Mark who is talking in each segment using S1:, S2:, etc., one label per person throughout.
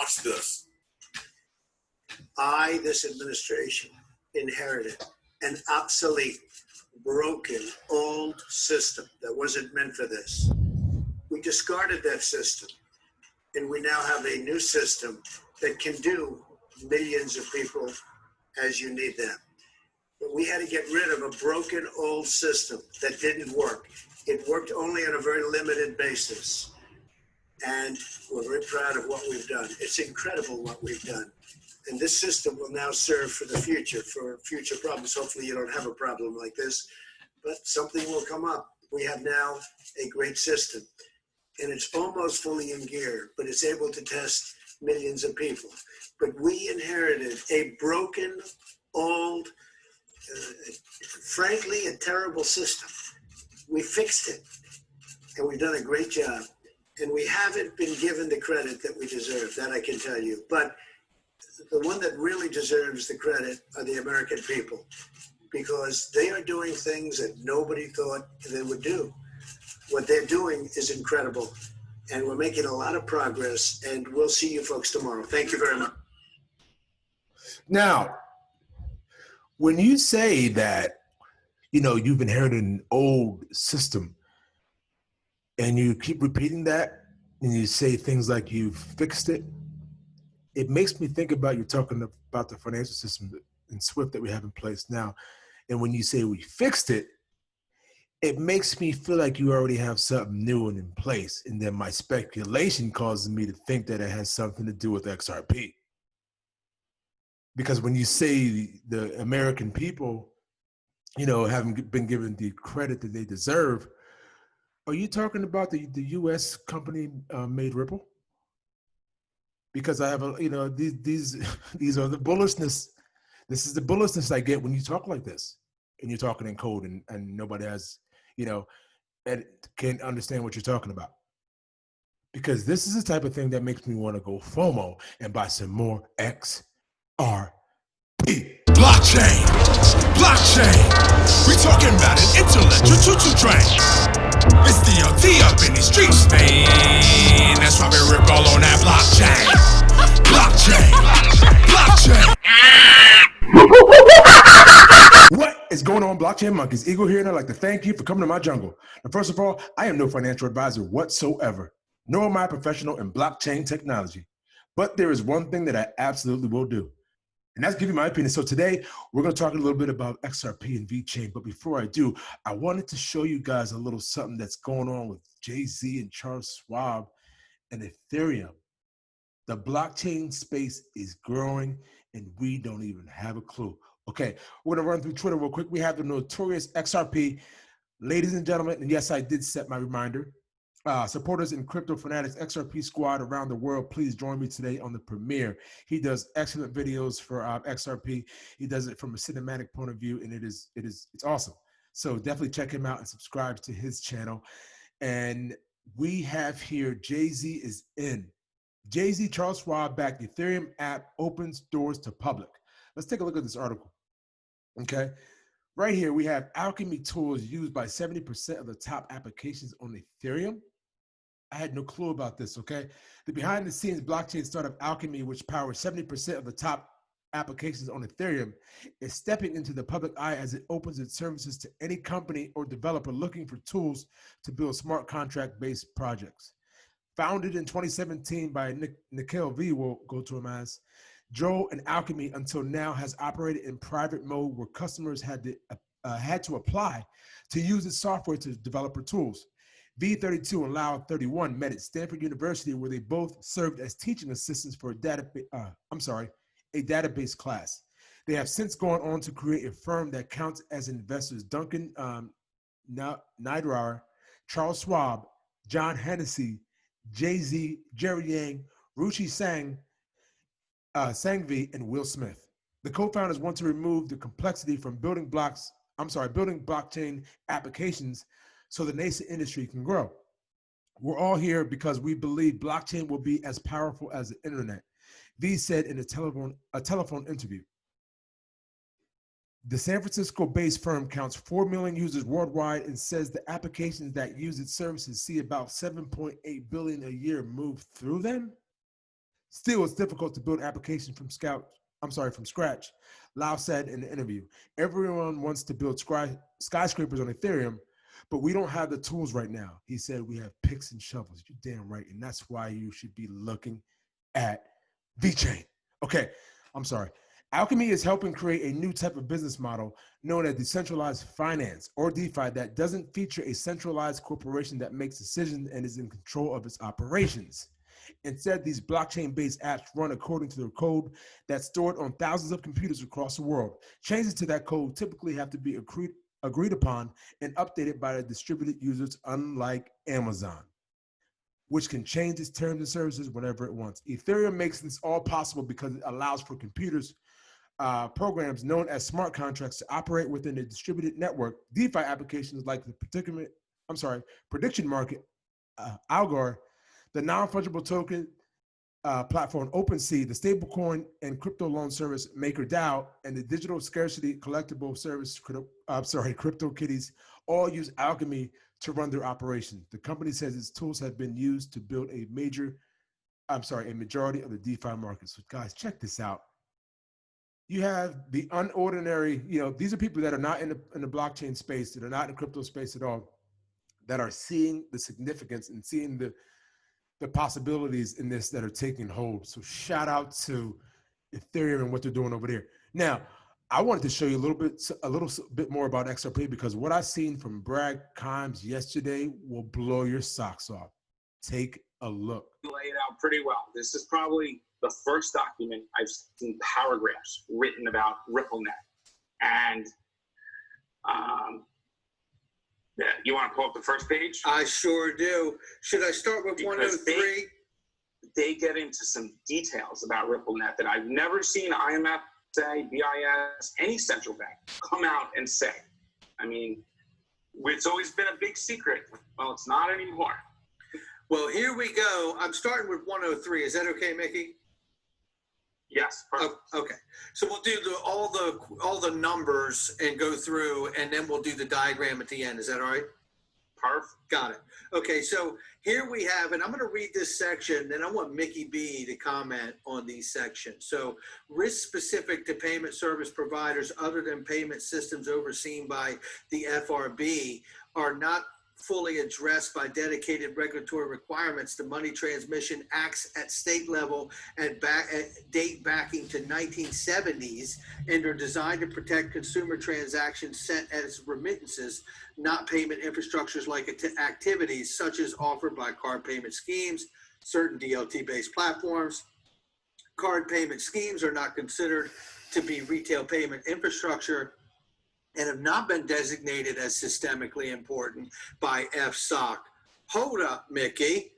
S1: Watch this.
S2: This administration, inherited an obsolete, broken, old system that wasn't meant for this. We discarded that system, and we now have a new system that can do millions of people as you need them. But we had to get rid of a broken old system that didn't work. It worked only on a very limited basis. And we're very proud of what we've done. It's incredible what we've done. And this system will now serve for the future, for future problems. Hopefully you don't have a problem like this, but something will come up. We have now a great system, and it's almost fully in gear, but it's able to test millions of people. But we inherited a broken, old, frankly, a terrible system. We fixed it, and we've done a great job. And we haven't been given the credit that we deserve, that I can tell you. But the one that really deserves the credit are the American people, because they are doing things that nobody thought they would do. What they're doing is incredible, and we're making a lot of progress, and we'll see you folks tomorrow. Thank you very much.
S3: Now, when you say that, you know, you've inherited an old system, and you keep repeating that, and you say things like you've fixed it, it makes me think about you talking about the financial system in SWIFT that we have in place now. And when you say we fixed it, it makes me feel like you already have something new and in place. And then my speculation causes me to think that it has something to do with XRP. Because when you say the American people, you know, haven't been given the credit that they deserve, are you talking about the U.S. company made Ripple? Because I have a, you know, these are the bullishness. This is the bullishness I get when you talk like this, and you're talking in code, and nobody has, you know, and can't understand what you're talking about. Because this is the type of thing that makes me want to go FOMO and buy some more XRP.
S1: Blockchain, blockchain. We talking about an intellectual choo-choo train. It's DLT up in these streets, man. That's why we rip all on that blockchain. Blockchain, blockchain.
S3: What is going on, Blockchain Monkeys? Eagle here, and I'd like to thank you for coming to my jungle. And first of all, I am no financial advisor whatsoever, nor am I a professional in blockchain technology. But there is one thing that I absolutely will do, and that's give you my opinion. So today, we're going to talk a little bit about XRP and Vechain. But before I do, I wanted to show you guys a little something that's going on with Jay-Z and Charles Schwab and Ethereum. The blockchain space is growing, and we don't even have a clue. Okay, we're going to run through Twitter real quick. We have the notorious XRP. Ladies and gentlemen, and yes, I did set my reminder. Supporters in Crypto Fanatics XRP squad around the world, please join me today on the premiere. He does excellent videos for XRP. He does it from a cinematic point of view, and it's awesome. So definitely check him out and subscribe to his channel. And we have here Jay-Z is in. Jay-Z, Charles Schwab backed Ethereum app opens doors to public. Let's take a look at this article. Okay. Right here, we have alchemy tools used by 70% of the top applications on Ethereum. I had no clue about this, okay? The behind-the-scenes blockchain startup Alchemy, which powers 70% of the top applications on Ethereum, is stepping into the public eye as it opens its services to any company or developer looking for tools to build smart contract-based projects. Founded in 2017 by Nikhil V, will go to him as, Joe and Alchemy until now has operated in private mode where customers had to apply to use its software to developer tools. V32 and Lau 31 met at Stanford University where they both served as teaching assistants for a database class. They have since gone on to create a firm that counts as investors Duncan Nidrar, Charles Schwab, John Hennessy, Jay-Z, Jerry Yang, Ruchi Sangvi, and Will Smith. The co-founders want to remove the complexity from building blockchain applications so the nascent industry can grow. We're all here because we believe blockchain will be as powerful as the internet, V said in a telephone interview. The San Francisco-based firm counts 4 million users worldwide and says the applications that use its services see about 7.8 billion a year move through them. Still, it's difficult to build applications from scratch. Lau said in the interview, everyone wants to build skyscrapers on Ethereum, but we don't have the tools right now. He said, we have picks and shovels. You're damn right. And that's why you should be looking at Vechain. Okay, I'm sorry. Alchemy is helping create a new type of business model known as decentralized finance, or DeFi, that doesn't feature a centralized corporation that makes decisions and is in control of its operations. Instead, these blockchain-based apps run according to their code that's stored on thousands of computers across the world. Changes to that code typically have to be agreed upon and updated by the distributed users, unlike Amazon, which can change its terms and services whenever it wants. Ethereum makes this all possible because it allows for computers, programs known as smart contracts to operate within a distributed network. DeFi applications like the prediction market, Algor, the non-fungible token platform OpenSea, the stablecoin and crypto loan service MakerDAO, and the digital scarcity collectible service CryptoKitties all use Alchemy to run their operation. The company says its tools have been used to build a majority of the DeFi market. So guys, check this out. You have the unordinary, these are people that are not in the blockchain space, that are not in the crypto space at all, that are seeing the significance and seeing the possibilities in this that are taking hold. So shout out to Ethereum and what they're doing over there. Now, I wanted to show you a little bit more about XRP, because what I've seen from Brad Kimes yesterday will blow your socks off. Take a look.
S4: Lay it out pretty well. This is probably the first document I've seen paragraphs written about RippleNet. And yeah, you want to pull up the first page?
S2: I sure do. Should I start with 103?
S4: They get into some details about RippleNet that I've never seen IMF say, BIS, any central bank come out and say. I mean, it's always been a big secret. Well, it's not anymore.
S2: Well, here we go. I'm starting with 103. Is that okay, Mickey?
S4: Yes. Perfect.
S2: Oh, okay. So we'll do all the numbers and go through, and then we'll do the diagram at the end. Is that all right?
S4: Perfect.
S2: Got it. Okay, so here we have, and I'm going to read this section, then I want Mickey B to comment on these sections. So risk specific to payment service providers other than payment systems overseen by the FRB are not fully addressed by dedicated regulatory requirements. The money transmission acts at state level and date backing to 1970s and are designed to protect consumer transactions sent as remittances, not payment infrastructures like activities such as offered by card payment schemes, certain DLT-based platforms. Card payment schemes are not considered to be retail payment infrastructure and have not been designated as systemically important by FSOC. Hold up, Mickey.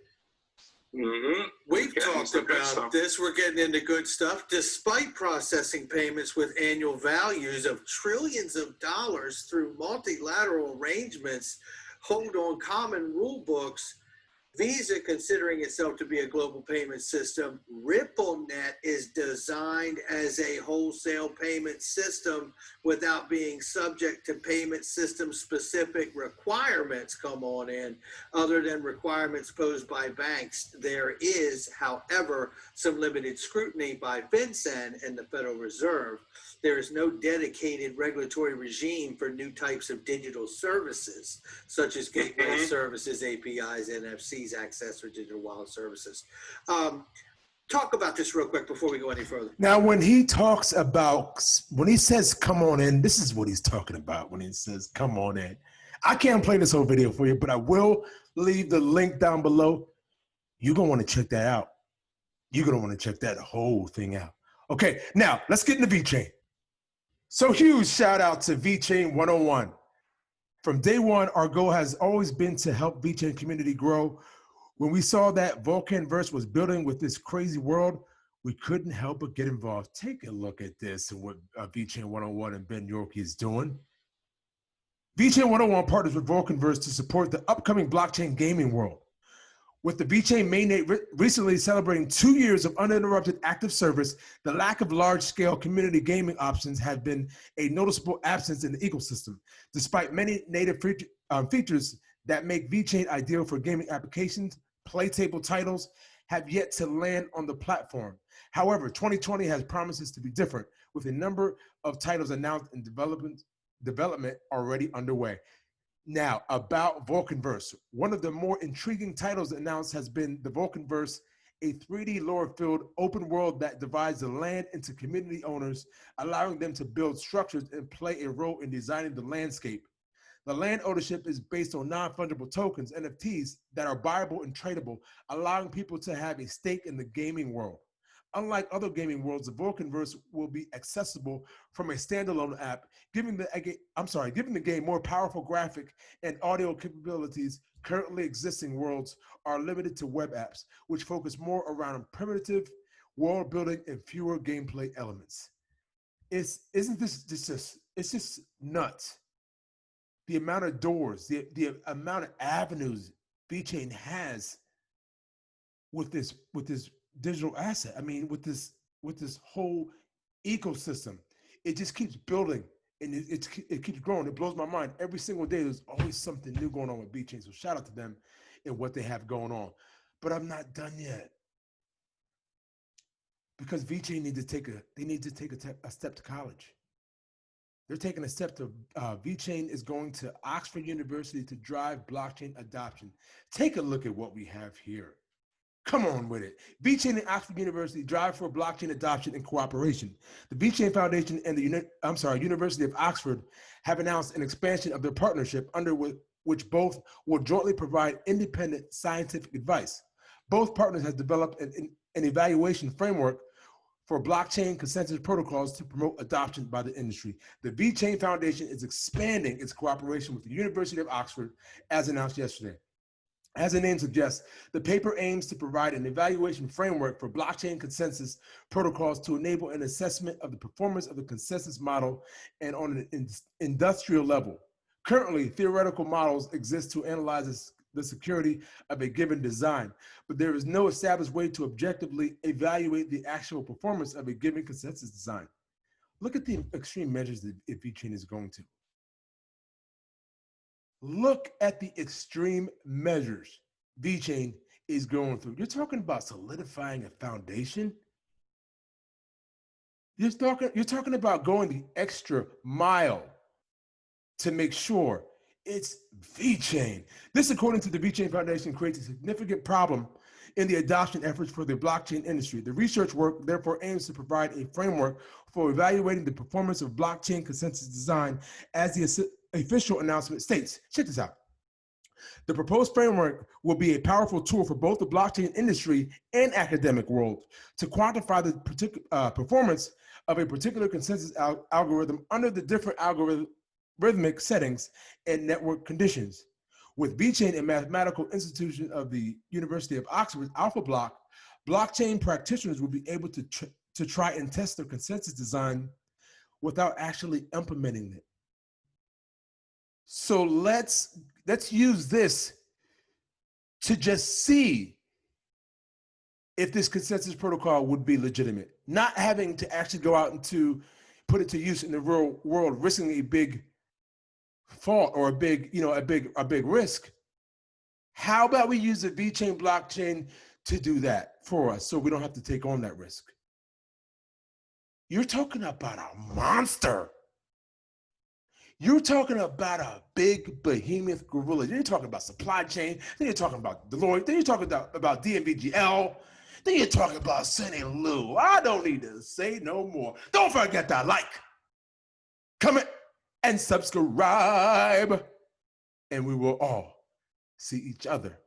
S2: We've talked about this. We're getting into good stuff. Despite processing payments with annual values of trillions of dollars through multilateral arrangements, hold on common rule books, Visa, considering itself to be a global payment system, RippleNet is designed as a wholesale payment system without being subject to payment system specific requirements, come on in, other than requirements posed by banks. There is, however, some limited scrutiny by FinCEN and the Federal Reserve. There is no dedicated regulatory regime for new types of digital services, such as gateway services, APIs, NFCs, access, or digital wallet services. Talk about this real quick before we go any further.
S3: Now, when he says, come on in, this is what he's talking about when he says, come on in. I can't play this whole video for you, but I will leave the link down below. You're going to want to check that out. You're going to want to check that whole thing out. Okay, now let's get into Vechain. So huge shout out to Vechain 101. From day one, our goal has always been to help Vechain community grow. When we saw that Volcanverse was building with this crazy world, we couldn't help but get involved. Take a look at this and what Vechain 101 and Ben Yorkie is doing. Vechain 101 partners with Volcanverse to support the upcoming blockchain gaming world. With the Vechain mainnet recently celebrating 2 years of uninterrupted active service, the lack of large-scale community gaming options have been a noticeable absence in the ecosystem. Despite many native features that make Vechain ideal for gaming applications, play table titles, have yet to land on the platform. However, 2020 has promises to be different, with a number of titles announced and development already underway. Now, about Vulcanverse. One of the more intriguing titles announced has been the Vulcanverse, a 3D lore-filled open world that divides the land into community owners, allowing them to build structures and play a role in designing the landscape. The land ownership is based on non-fungible tokens, NFTs, that are buyable and tradable, allowing people to have a stake in the gaming world. Unlike other gaming worlds, the Vulcanverse will be accessible from a standalone app, giving the game more powerful graphic and audio capabilities. Currently existing worlds are limited to web apps, which focus more around primitive world building and fewer gameplay elements. Isn't this just it's just nuts? The amount of doors, the amount of avenues Vechain has with this digital asset. I mean, with this whole ecosystem, it just keeps building and it keeps growing. It blows my mind. Every single day, there's always something new going on with Vechain. So shout out to them and what they have going on. But I'm not done yet, because Vechain need to take a step to college. They're taking a step to, Vechain is going to Oxford University to drive blockchain adoption. Take a look at what we have here. Come on with it. Vechain and Oxford University drive for blockchain adoption and cooperation. The Vechain Foundation and the University of Oxford have announced an expansion of their partnership, under which both will jointly provide independent scientific advice. Both partners have developed an evaluation framework for blockchain consensus protocols to promote adoption by the industry. The Vechain Foundation is expanding its cooperation with the University of Oxford, as announced yesterday. As the name suggests, the paper aims to provide an evaluation framework for blockchain consensus protocols to enable an assessment of the performance of the consensus model and on an industrial level. Currently, theoretical models exist to analyze the security of a given design, but there is no established way to objectively evaluate the actual performance of a given consensus design. Look at the extreme measures that Vechain is going to. Look at the extreme measures Vechain is going through. You're talking about solidifying a foundation. You're talking about going the extra mile to make sure it's Vechain. This, according to the Vechain Foundation, creates a significant problem in the adoption efforts for the blockchain industry. The research work therefore aims to provide a framework for evaluating the performance of blockchain consensus design, as the official announcement states. Check this out. The proposed framework will be a powerful tool for both the blockchain industry and academic world to quantify the performance of a particular consensus algorithm under the different algorithmic settings and network conditions. With Vechain, a mathematical institution of the University of Oxford's Alpha Block, blockchain practitioners will be able to try and test their consensus design without actually implementing it. So let's use this to just see if this consensus protocol would be legitimate, not having to actually go out and to put it to use in the real world, risking a big fault or a big risk. How about we use the Vechain blockchain to do that for us, so we don't have to take on that risk? You're talking about a monster. You're talking about a big behemoth gorilla. Then you're talking about supply chain. Then you're talking about Deloitte. Then you're talking about DNVGL. Then you're talking about Sunny Lou. I don't need to say no more. Don't forget to like, comment, and subscribe. And we will all see each other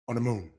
S3: on the moon.